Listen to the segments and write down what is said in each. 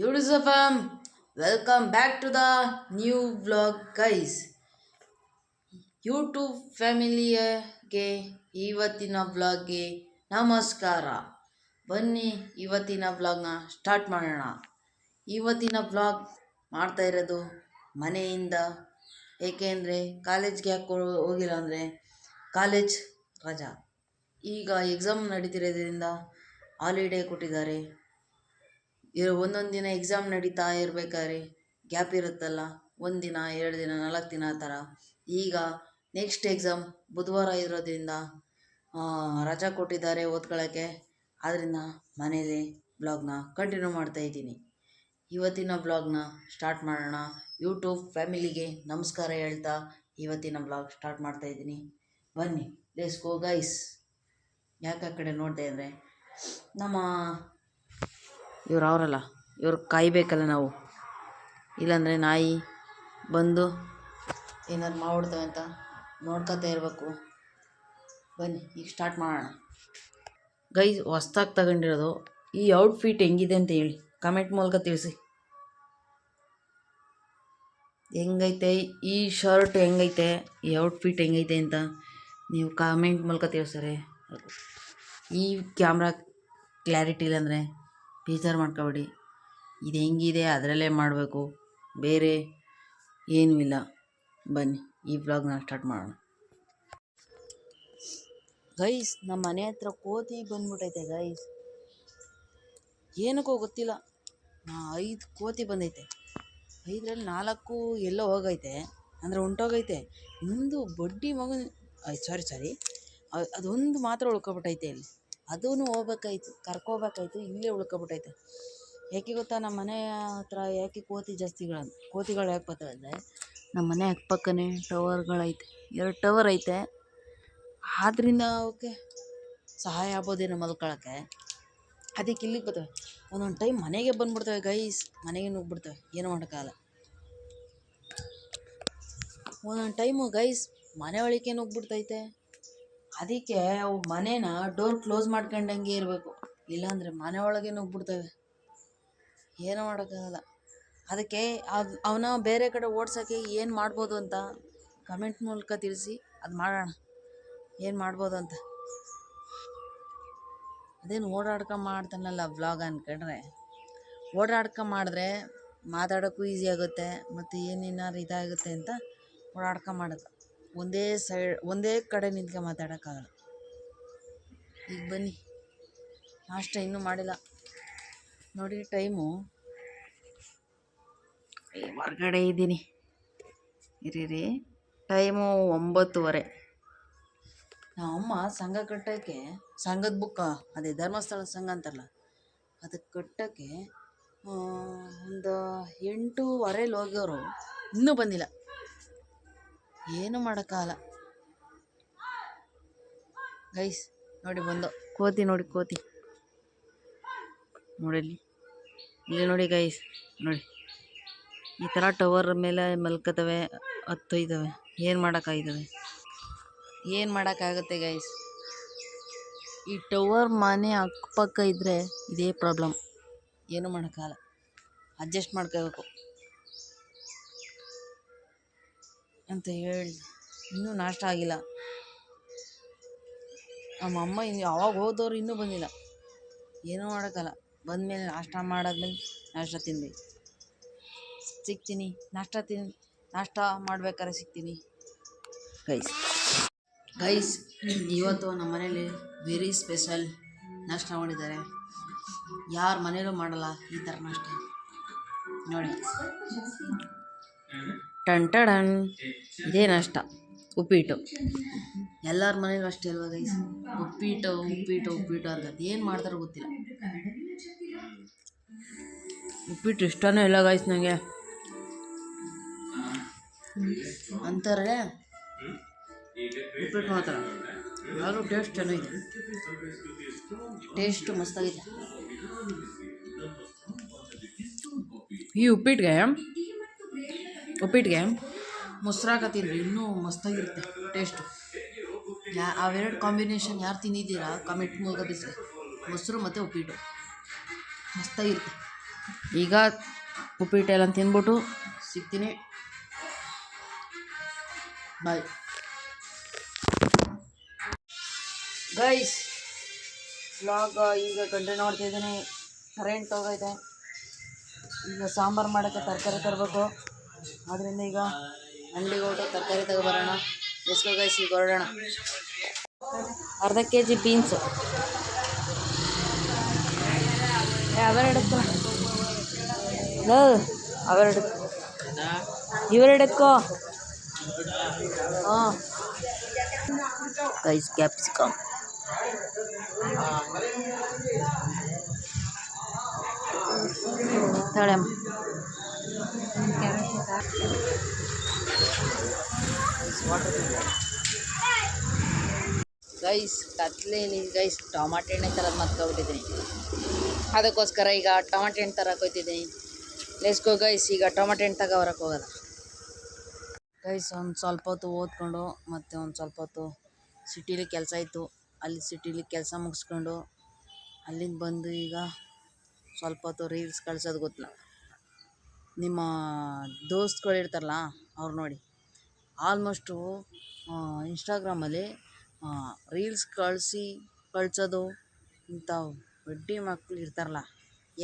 Yudhizafam, welcome back to the new vlog, guys. YouTube ಫ್ಯಾಮಿಲಿಯಗೆ ಇವತ್ತಿನ ವ್ಲಾಗ್ಗೆ ನಮಸ್ಕಾರ. ಬನ್ನಿ ಇವತ್ತಿನ ವ್ಲಾಗ್ನ ಸ್ಟಾರ್ಟ್ ಮಾಡೋಣ. ಇವತ್ತಿನ ವ್ಲಾಗ್ ಮಾಡ್ತಾ ಇರೋದು ಮನೆಯಿಂದ, ಏಕೆಂದರೆ ಕಾಲೇಜ್ಗೆ ಯಾಕೆ ಹೋಗಿಲ್ಲ ಅಂದರೆ ಕಾಲೇಜ್ ರಜಾ. ಈಗ ಎಕ್ಸಾಮ್ ನಡೀತಿರೋದ್ರಿಂದ ಹಾಲಿಡೇ ಕೊಟ್ಟಿದ್ದಾರೆ. ಒಂದೊಂದು ದಿನ ಎಕ್ಸಾಮ್ ನಡೀತಾ ಇರಬೇಕಾದ್ರೆ ಗ್ಯಾಪ್ ಇರುತ್ತಲ್ಲ, 1 ದಿನ 2 ದಿನ 4 ದಿನ ಆ ಥರ. ಈಗ ನೆಕ್ಸ್ಟ್ ಎಕ್ಸಾಮ್ ಬುಧವಾರ ಇರೋದ್ರಿಂದ ರಜಾ ಕೊಟ್ಟಿದ್ದಾರೆ ಓದ್ಕೊಳ್ಳೋಕ್ಕೆ. ಆದ್ದರಿಂದ ಮನೇಲಿ ಬ್ಲಾಗ್ನ ಕಂಟಿನ್ಯೂ ಮಾಡ್ತಾಯಿದ್ದೀನಿ. ಇವತ್ತಿನ ಬ್ಲಾಗ್ನ ಸ್ಟಾರ್ಟ್ ಮಾಡೋಣ. ಯೂಟ್ಯೂಬ್ ಫ್ಯಾಮಿಲಿಗೆ ನಮಸ್ಕಾರ ಹೇಳ್ತಾ ಇವತ್ತಿನ ಬ್ಲಾಗ್ ಸ್ಟಾರ್ಟ್ ಮಾಡ್ತಾಯಿದ್ದೀನಿ. ಬನ್ನಿ, ಲೆಟ್ಸ್ ಗೋ ಗೈಸ್. ಯಾಕೆ ಆ ಕಡೆ ನೋಡ್ತಾ ಇದ್ದರೆ ನಮ್ಮ ಅವರಲ್ಲ, ಇವ್ರು ಕಾಯಬೇಕಲ್ಲ ನಾವು, ಇಲ್ಲಾಂದರೆ ನಾಯಿ ಬಂದು ಏನಾದ್ರು ಮಾಡ್ಬಿಡ್ತವೆ ಅಂತ ನೋಡ್ಕೊತಾ ಇರಬೇಕು. ಬನ್ನಿ ಈಗ ಸ್ಟಾರ್ಟ್ ಮಾಡೋಣ. ಗೈಸ್, ಹೊಸ್ದಾಗಿ ತಗೊಂಡಿರೋದು ಈ ಔಟ್ಫಿಟ್ ಹೆಂಗಿದೆ ಅಂತ ಹೇಳಿ ಕಮೆಂಟ್ ಮೂಲಕ ತಿಳಿಸಿ. ಹೆಂಗೈತೆ ಈ ಶರ್ಟ್, ಹೆಂಗೈತೆ ಈ ಔಟ್ಫಿಟ್, ಹೆಂಗೈತೆ ಅಂತ ನೀವು ಕಾಮೆಂಟ್ ಮೂಲಕ ತಿಳಿಸ್ತಾರೆ. ಈ ಕ್ಯಾಮ್ರಾ ಕ್ಲಾರಿಟಿ ಇಲ್ಲಾಂದರೆ ಬೇಜಾರು ಮಾಡ್ಕೊಬೇಡಿ. ಇದು ಹೆಂಗಿದೆ ಅದರಲ್ಲೇ ಮಾಡಬೇಕು, ಬೇರೆ ಏನೂ ಇಲ್ಲ. ಬನ್ನಿ ಈ ವ್ಲಾಗ್ನ ಸ್ಟಾರ್ಟ್ ಮಾಡೋಣ. ಗೈಸ್, ನಮ್ಮ ಮನೆ ಹತ್ರ ಕೋತಿ ಬಂದ್ಬಿಟ್ಟೈತೆ ಗೈಸ್. ಏನಕ್ಕೋ ಗೊತ್ತಿಲ್ಲ, 5 ಕೋತಿ ಬಂದೈತೆ. 5ರಲ್ಲಿ 4 ಎಲ್ಲೋ ಹೋಗೈತೆ, ಅಂದರೆ ಹೊಂಟೋಗೈತೆ. ಇನ್ನೊಂದು ಬಡ್ಡಿ ಮಗನ ಸಾರಿ ಅದೊಂದು ಮಾತ್ರ ಉಳ್ಕೊಬಿಟ್ಟೈತೆ. ಇಲ್ಲಿ ಅದೂ ಹೋಗ್ಬೇಕಾಯ್ತು, ಕರ್ಕೋಬೇಕಾಯ್ತು, ಇಲ್ಲೇ ಉಳ್ಕೊಬಿಟ್ಟೈತೆ. ಯಾಕೆ ಗೊತ್ತಾ, ನಮ್ಮ ಮನೆ ಹತ್ರ ಯಾಕೆ ಕೋತಿಗಳು ಯಾಕೆ ಬರ್ತವೆ ಅಂದರೆ, ನಮ್ಮ ಮನೆ ಅಕ್ಕಪಕ್ಕನೇ ಟವರ್ಗಳೈತೆ, 2 ಟವರ್ ಐತೆ. ಆದ್ದರಿಂದ ಅವಕ್ಕೆ ಸಹಾಯ ಆಗ್ಬೋದೇನೋ ಮಲ್ಕೊಳ್ಳೋಕ್ಕೆ, ಅದಕ್ಕೆ ಇಲ್ಲಿಗೆ ಬರ್ತವೆ. ಒಂದೊಂದು ಟೈಮ್ ಮನೆಗೆ ಬಂದುಬಿಡ್ತವೆ ಗೈಸ್, ಮನೆಗೆ ನುಗ್ಗಿಬಿಡ್ತವೆ, ಏನೂ ಮಾಡೋಕ್ಕಾಗಲ್ಲ. ಒಂದೊಂದು ಟೈಮು ಗೈಸ್ ಮನೆ ಒಳಗೆ ನುಗ್ಗಿಬಿಡ್ತೈತೆ. ಅದಕ್ಕೆ ಅವು ಮನೇನ ಡೋರ್ ಕ್ಲೋಸ್ ಮಾಡ್ಕೊಂಡಂಗೆ ಇರಬೇಕು, ಇಲ್ಲಾಂದರೆ ಮನೆ ಒಳಗೆ ನುಗ್ಗಿಬಿಡ್ತವೆ, ಏನೂ ಮಾಡೋಕ್ಕಾಗಲ್ಲ. ಅದಕ್ಕೆ ಅವನ ಬೇರೆ ಕಡೆ ಓಡ್ಸೋಕ್ಕೆ ಏನು ಮಾಡ್ಬೋದು ಅಂತ ಕಮೆಂಟ್ ಮೂಲಕ ತಿಳಿಸಿ, ಅದು ಮಾಡೋಣ. ಏನು ಮಾಡ್ಬೋದು ಅಂತ ಅದೇನು ಓಡಾಡ್ಕೊಂಡ್ ವ್ಲಾಗ್ ಅಂದ್ಕೊಂಡ್ರೆ, ಮಾಡಿದ್ರೆ ಮಾತಾಡೋಕ್ಕೂ ಈಸಿ ಆಗುತ್ತೆ, ಮತ್ತು ಏನೇನಾರು ಇದಾಗುತ್ತೆ ಅಂತ ಮಾಡೋದು. ಒಂದೇ ಕಡೆ ನಿಂತ್ಕೊಂಡು ಮಾತಾಡೋಕ್ಕಾಗಲ್ಲ. ಈಗ ಬನ್ನಿ, ನಾಷ್ಟ ಇನ್ನೂ ಮಾಡಿಲ್ಲ ನೋಡಿ. ಟೈಮು ಹೊರಗಡೆ ಇದ್ದೀನಿ, ಇರೀ. ಟೈಮು 9:30. ನಮ್ಮಮ್ಮ ಸಂಘ ಕಟ್ಟೋಕ್ಕೆ, ಸಂಘದ ಬುಕ್ಕ, ಅದೇ ಧರ್ಮಸ್ಥಳ ಸಂಘ ಅಂತಾರಲ್ಲ, ಅದಕ್ಕೆ ಕಟ್ಟೋಕ್ಕೆ ಒಂದು 8:15 ಹೋಗೋರು, ಇನ್ನೂ ಬಂದಿಲ್ಲ. ಏನೂ ಮಾಡೋಕ್ಕಾಗಲ್ಲ ಗೈಸ್. ನೋಡಿ ಬಂದು ಕೋತಿ, ನೋಡಿ ಕೋತಿ ನೋಡಿಲ್ಲಿ, ಇಲ್ಲಿ ನೋಡಿ ಗೈಸ್, ನೋಡಿ ಈ ಥರ ಟವರ್ ಮೇಲೆ ಮಲ್ಕೋತವೆ, ಹತ್ತೊಯ್ತವೆ. ಏನು ಮಾಡೋಕ್ಕಾಗುತ್ತೆ ಗೈಸ್. ಈ ಟವರ್ ಮನೆ ಅಕ್ಕಪಕ್ಕ ಇದ್ದರೆ ಇದೇ ಪ್ರಾಬ್ಲಮ್, ಏನೂ ಮಾಡೋಕ್ಕಾಗಲ್ಲ, ಅಡ್ಜಸ್ಟ್ ಮಾಡ್ಕೋಬೇಕು ಅಂತ ಹೇಳಿ. ಇನ್ನೂ ನಾಷ್ಟ ಆಗಿಲ್ಲ. ನಮ್ಮಮ್ಮ ಯಾವಾಗ ಹೋದವ್ರು ಇನ್ನೂ ಬಂದಿಲ್ಲ, ಏನೂ ಮಾಡೋಕ್ಕಲ್ಲ. ಬಂದಮೇಲೆ ಮಾಡಾದ್ಮೇಲೆ ನಾಷ್ಟ ತಿನ್ಬೇಕು. ಸಿಗ್ತೀನಿ, ನಾಷ್ಟ ಮಾಡ್ಬೇಕಾದ್ರೆ ಸಿಗ್ತೀನಿ ಗೈಸ್. ಇವತ್ತು ನಮ್ಮ ಮನೇಲಿ ವೆರಿ ಸ್ಪೆಷಲ್ ನಾಷ್ಟ ಮಾಡಿದ್ದಾರೆ. ಯಾರ ಮನೇಲೂ ಮಾಡಲ್ಲ ಈ ಥರ ನಾಷ್ಟ. ನೋಡಿ, ಟನ್ ಇದೇ ನಾಷ್ಟ, ಉಪ್ಪಿಟ್ಟು. ಎಲ್ಲರ ಮನೇಲೂ ಅಷ್ಟೇ ಅಲ್ವಾ ಗೈಸ್, ಉಪ್ಪಿಟ್ಟು ಅಂತ ಏನು ಮಾಡ್ತಾರೋ ಗೊತ್ತಿಲ್ಲ. ಉಪ್ಪಿಟ್ಟು ಇಷ್ಟನೇ ಇಲ್ಲ ಗೈಸ್ ನನಗೆ. ಅಂತಾರೆ ಉಪ್ಪಿಟ್ಟು ಮಾತ್ರ, ಆದರೂ ಟೇಸ್ಟ್ ಚೆನ್ನಾಗಿದೆ, ಟೇಸ್ಟ್ ಮಸ್ತಾಗಿದೆ. ಈ ಉಪ್ಪಿಟ್ಟಿಗೆ ಮೊಸರು ಹಾಕತ್ತಿದ್ರೆ ಇನ್ನೂ ಮಸ್ತಾಗಿರುತ್ತೆ ಟೇಸ್ಟು. ಅವೆರಡು ಕಾಂಬಿನೇಷನ್ ಯಾರು ತಿಂದಿದ್ದೀರಾ ಕಮೆಂಟ್ ಮೂಲಕ ತಿಳಿಸಿ. ಮೊಸರು ಮತ್ತು ಉಪ್ಪಿಟ್ಟು ಮಸ್ತಾಗಿರುತ್ತೆ. ಈಗ ಉಪ್ಪಿಟ್ಟೆಲ್ಲ ತಿಂದ್ಬಿಟ್ಟು ಸಿಗ್ತೀನಿ. Bye guys. ವ್ಲಾಗ್ ಈಗ ಕಂಟಿನ್ಯೂ ಮಾಡ್ತಾಯಿದ್ದೀನಿ. ಕರೆಂಟ್ ಹೋಗೈತೆ. ಈಗ ಸಾಂಬಾರು ಮಾಡೋಕ್ಕೆ ತರಕಾರಿ ತರಬೇಕು. ಆದ್ದರಿಂದ ಈಗ ಅಂಗಡಿಗೆ ಹೊರಟು ತರಕಾರಿ ತಗೊಬರೋಣ. ಎಸ್ಕೋ ಗೈಸ್, ಈಗ ಹೊರಡೋಣ. ಅರ್ಧ kg ಬೀನ್ಸು. ಅವೆರಡಕ್ಕೋ ಇವೆರಡಕ್ಕೋ ಹಾಂ ಗೈಸ್, ಕ್ಯಾಪ್ಸಿಕಮ್. ತಳೆಮ್ಮ ಗೈಸ್, ಕತ್ಲೇಲಿ ಗೈಸ್ ಟೊಮಾಟೆ ಹಣ್ಣೆ ತರೋದು ಮರ್ತ್ಕೊಬಿಟ್ಟಿದ್ದೀನಿ. ಅದಕ್ಕೋಸ್ಕರ ಈಗ ಟೊಮಾಟೆ ಹಣ್ಣು ತರಕ್ಕೆ ಹೋಗ್ತಿದ್ದೀನಿ. Let's go guys. ಈಗ ಟೊಮಾಟೆ ಹಣ್ಣು ತಗೊಬರಕ್ಕೆ ಹೋಗೋದ ಗೈಸ್. ಒಂದು ಸ್ವಲ್ಪ ಹೊತ್ತು ಓದ್ಕೊಂಡು ಮತ್ತು ಒಂದು ಸ್ವಲ್ಪ ಹೊತ್ತು ಸಿಟೀಲಿ ಕೆಲಸ ಇತ್ತು. ಅಲ್ಲಿ ಸಿಟೀಲಿ ಕೆಲಸ ಮುಗಿಸ್ಕೊಂಡು ಅಲ್ಲಿಂದ ಬಂದು ಈಗ ಸ್ವಲ್ಪ ಹೊತ್ತು ರೀಲ್ಸ್ ಕಳ್ಸೋದು ಗೊತ್ತಿಲ್ಲ. ನಿಮ್ಮ ದೋಸ್ತುಗಳು ಇರ್ತಾರಲ್ಲ ಅವ್ರು ನೋಡಿ, ಆಲ್ಮೋಸ್ಟು ಇನ್ಸ್ಟಾಗ್ರಾಮಲ್ಲಿ ರೀಲ್ಸ್ ಕಳ್ಸೋದು ಇಂಥ ಬಡ್ಡಿ ಮಕ್ಕಳು ಇರ್ತಾರಲ್ಲ,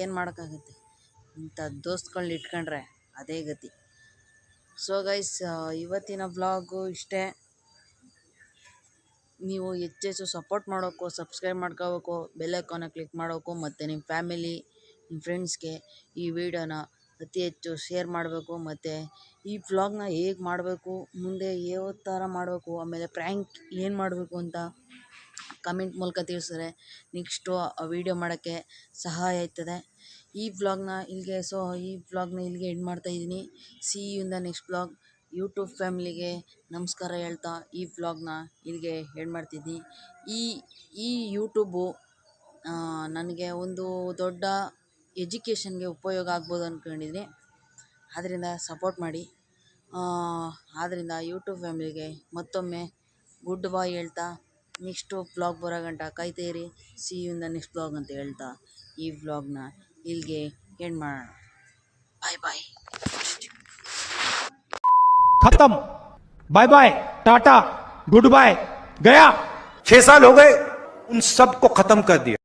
ಏನು ಮಾಡೋಕ್ಕಾಗುತ್ತೆ? ಇಂಥ ದೋಸ್ತುಗಳನ್ನ ಇಟ್ಕೊಂಡ್ರೆ ಅದೇ ಗತಿ. ಸೊ ಗೈಸ್, ಇವತ್ತಿನ ವ್ಲಾಗು ಇಷ್ಟೇ. ನೀವು ಹೆಚ್ಚೆಚ್ಚು ಸಪೋರ್ಟ್ ಮಾಡೋಕ್ಕೂ, ಸಬ್ಸ್ಕ್ರೈಬ್ ಮಾಡ್ಕೋಬೇಕು, ಬೆಲ್ ಐಕಾನ ಕ್ಲಿಕ್ ಮಾಡೋಕ್ಕೂ, ಮತ್ತು ನಿಮ್ಮ ಫ್ಯಾಮಿಲಿ, ನಿಮ್ಮ ಫ್ರೆಂಡ್ಸ್ಗೆ ಈ ವಿಡಿಯೋನ ಅತಿ ಹೆಚ್ಚು ಶೇರ್ ಮಾಡಬೇಕು. ಮತ್ತು ಈ ವ್ಲಾಗ್ನ ಹೇಗೆ ಮಾಡಬೇಕು, ಮುಂದೆ ಯಾವ ಥರ ಮಾಡಬೇಕು, ಆಮೇಲೆ ಪ್ರ್ಯಾಂಕ್ ಏನು ಮಾಡಬೇಕು ಅಂತ ಕಮೆಂಟ್ ಮೂಲಕ ತಿಳಿಸಿದ್ರೆ ನೆಕ್ಸ್ಟು ಆ ವಿಡಿಯೋ ಮಾಡೋಕ್ಕೆ ಸಹಾಯ ಆಯ್ತದೆ. ಈ ವ್ಲಾಗ್ನ ಇಲ್ಲಿಗೆ ಎಂಡ್ ಮಾಡ್ತಾಯಿದ್ದೀನಿ. See you in the next vlog. YouTube ಫ್ಯಾಮಿಲಿಗೆ ನಮಸ್ಕಾರ ಹೇಳ್ತಾ ಈ ವ್ಲಾಗ್ನ ಇಲ್ಲಿಗೆ ಎಂಡ್ ಮಾಡ್ತಿದ್ದೀನಿ. ಈ ಯೂಟ್ಯೂಬು ನನಗೆ ಒಂದು ದೊಡ್ಡ ಎಜುಕೇಷನ್ಗೆ ಉಪಯೋಗ ಆಗ್ಬೋದು ಅಂದ್ಕೊಂಡಿದ್ದೀನಿ. ಆದ್ದರಿಂದ ಸಪೋರ್ಟ್ ಮಾಡಿ. ಆದ್ದರಿಂದ ಯೂಟ್ಯೂಬ್ ಫ್ಯಾಮಿಲಿಗೆ ಮತ್ತೊಮ್ಮೆ ಗುಡ್ ಬಾಯ್ ಹೇಳ್ತಾ, ನೆಕ್ಸ್ಟು ವ್ಲಾಗ್ ಬರೋ ಗಂಟ ಕಾಯ್ತಾಯಿರಿ. See you in the next vlog ಅಂತ ಹೇಳ್ತಾ ಈ ವ್ಲಾಗ್ನ ಇಲ್ಲಿಗೆ ಎಂಡ್ ಮಾಡೋಣ. Bye bye. खत्म. Bye bye, tata, goodbye, गया. 6 साल हो गए, उन सब को खत्म कर दिया.